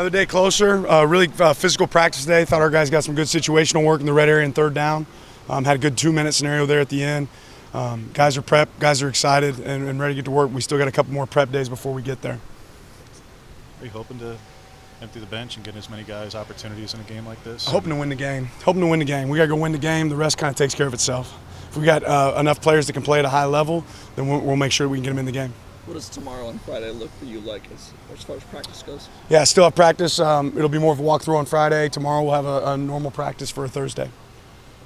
Another day closer. Really physical practice day. Thought our guys got some good situational work in the red area and third down. Had a good 2-minute scenario there at the end. Guys are prepped. Guys are excited and ready to get to work. We still got a couple more prep days before we get there. Are you hoping to empty the bench and get as many guys opportunities in a game like this? Hoping to win the game. Hoping to win the game. We got to go win the game. The rest kind of takes care of itself. If we got enough players that can play at a high level, then we'll make sure we can get them in the game. What does tomorrow and Friday look for you like as far as practice goes? Yeah, still have practice. It'll be more of a walkthrough on Friday. Tomorrow we'll have a normal practice for a Thursday.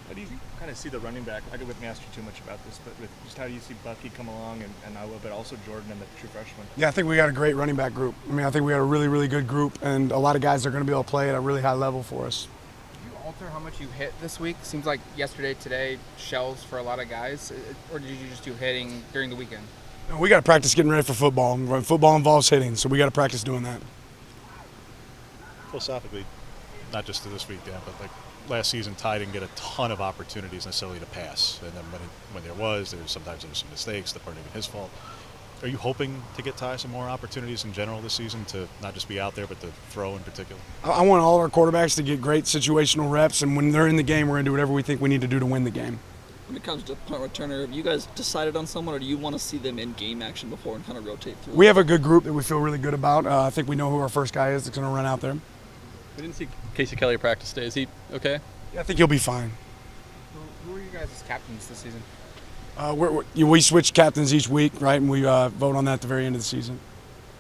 How do you kind of see the running back? I wouldn't ask you too much about this, but just how do you see Bucky come along and Iowa, but also Jordan and the true freshman? Yeah, I think we got a great running back group. I mean, I think we got a really, really good group and a lot of guys that are going to be able to play at a really high level for us. Did you alter how much you hit this week? Seems like yesterday, today, shells for a lot of guys. Or did you just do hitting during the weekend? We got to practice getting ready for football. Football involves hitting, so we got to practice doing that. Philosophically, not just to this week, Dan, but like last season, Ty didn't get a ton of opportunities necessarily to pass. And then when there was sometimes some mistakes that weren't even his fault. Are you hoping to get Ty some more opportunities in general this season to not just be out there, but to throw in particular? I want all our quarterbacks to get great situational reps, and when they're in the game, we're going to do whatever we think we need to do to win the game. When it comes to punt returner, have you guys decided on someone, or do you want to see them in game action before and kind of rotate through? We have a good group that we feel really good about. I think we know who our first guy is that's going to run out there. We didn't see Casey Kelly practice today. Is he okay? Yeah, I think he'll be fine. Who are you guys as captains this season? We switch captains each week, right, and we vote on that at the very end of the season.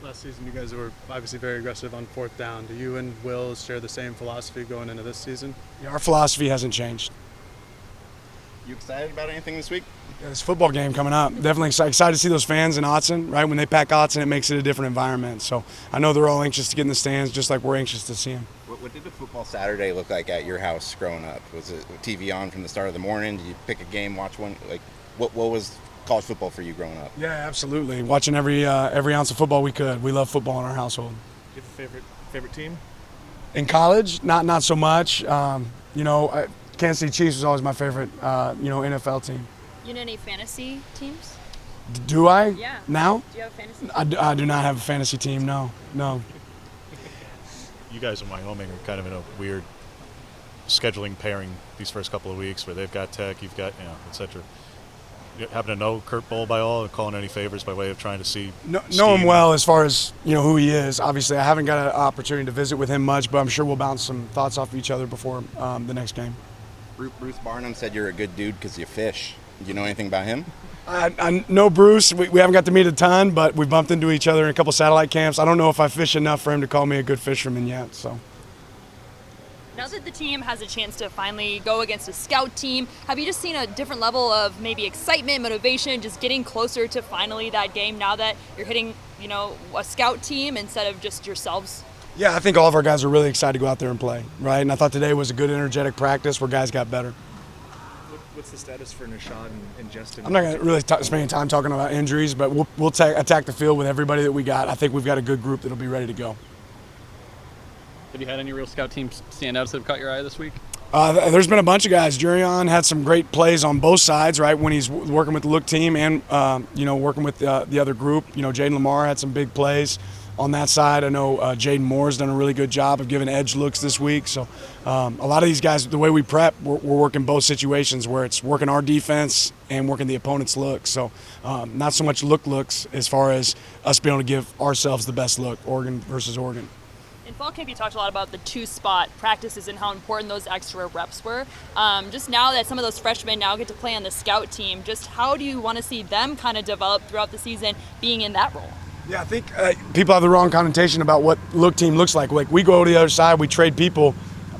Last season, you guys were obviously very aggressive on fourth down. Do you and Will share the same philosophy going into this season? Yeah, our philosophy hasn't changed. You excited about anything this week? Yeah, this football game coming up. Definitely excited to see those fans in Autzen, right? When they pack Autzen, it makes it a different environment. So I know they're all anxious to get in the stands, just like we're anxious to see them. What did a football Saturday look like at your house growing up? Was it TV on from the start of the morning? Did you pick a game, watch one? Like, what was college football for you growing up? Yeah, absolutely. Watching every ounce of football we could. We love football in our household. Do you have a favorite team? In college, not so much. Kansas City Chiefs was always my favorite, NFL team. You know any fantasy teams? Do I? Yeah. Now? Do you have a fantasy team? I do not have a fantasy team, no. You guys in Wyoming are kind of in a weird scheduling pairing these first couple of weeks where they've got Tech, you've got, et cetera. You happen to know Kurt Bowl by all, or calling any favors by way of trying to see? Know him well as far as who he is. Obviously, I haven't got an opportunity to visit with him much, but I'm sure we'll bounce some thoughts off of each other before the next game. Bruce Barnum said you're a good dude because you fish. Do you know anything about him? I know Bruce. We haven't got to meet a ton, but we bumped into each other in a couple satellite camps. I don't know if I fish enough for him to call me a good fisherman yet. So. Now that the team has a chance to finally go against a scout team, have you just seen a different level of maybe excitement, motivation, just getting closer to finally that game now that you're hitting, a scout team instead of just yourselves? Yeah, I think all of our guys are really excited to go out there and play, right? And I thought today was a good, energetic practice where guys got better. What's the status for Nishad and Justin? I'm not going to really spend any time talking about injuries, but we'll attack the field with everybody that we got. I think we've got a good group that'll be ready to go. Have you had any real scout teams stand out that have caught your eye this week? There's been a bunch of guys. Jurion had some great plays on both sides, right, when he's working with the look team and, working with the other group. Jaden Lamar had some big plays on that side. I know Jaden Moore's done a really good job of giving edge looks this week. So a lot of these guys, the way we prep, we're working both situations where it's working our defense and working the opponent's look. So not so much looks as far as us being able to give ourselves the best look, Oregon versus Oregon. In fall camp, you talked a lot about the two-spot practices and how important those extra reps were. Just now that some of those freshmen now get to play on the scout team, just how do you want to see them kind of develop throughout the season being in that role? Yeah, I think people have the wrong connotation about what look team looks like. Like, we go to the other side, we trade people,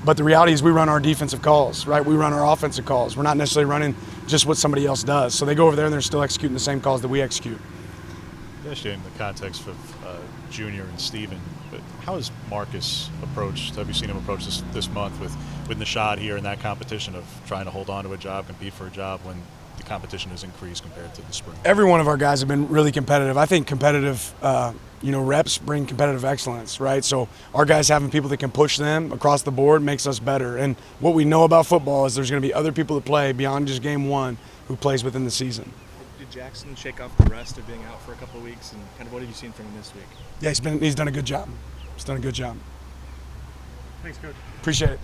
but the reality is we run our defensive calls, right? We run our offensive calls. We're not necessarily running just what somebody else does. So they go over there and they're still executing the same calls that we execute. Especially in the context of Junior and Steven, but how has Marcus approached, have you seen him approach this month with Nishad here in that competition of trying to hold on to a job, compete for a job when the competition has increased compared to the spring? Every one of our guys have been really competitive. I think competitive reps bring competitive excellence, right? So our guys having people that can push them across the board makes us better. And what we know about football is there's going to be other people that play beyond just game one who plays within the season. Did Jackson shake off the rest of being out for a couple of weeks, and kind of what have you seen from him this week? Yeah, he's done a good job. He's done a good job. Thanks, Coach. Appreciate it.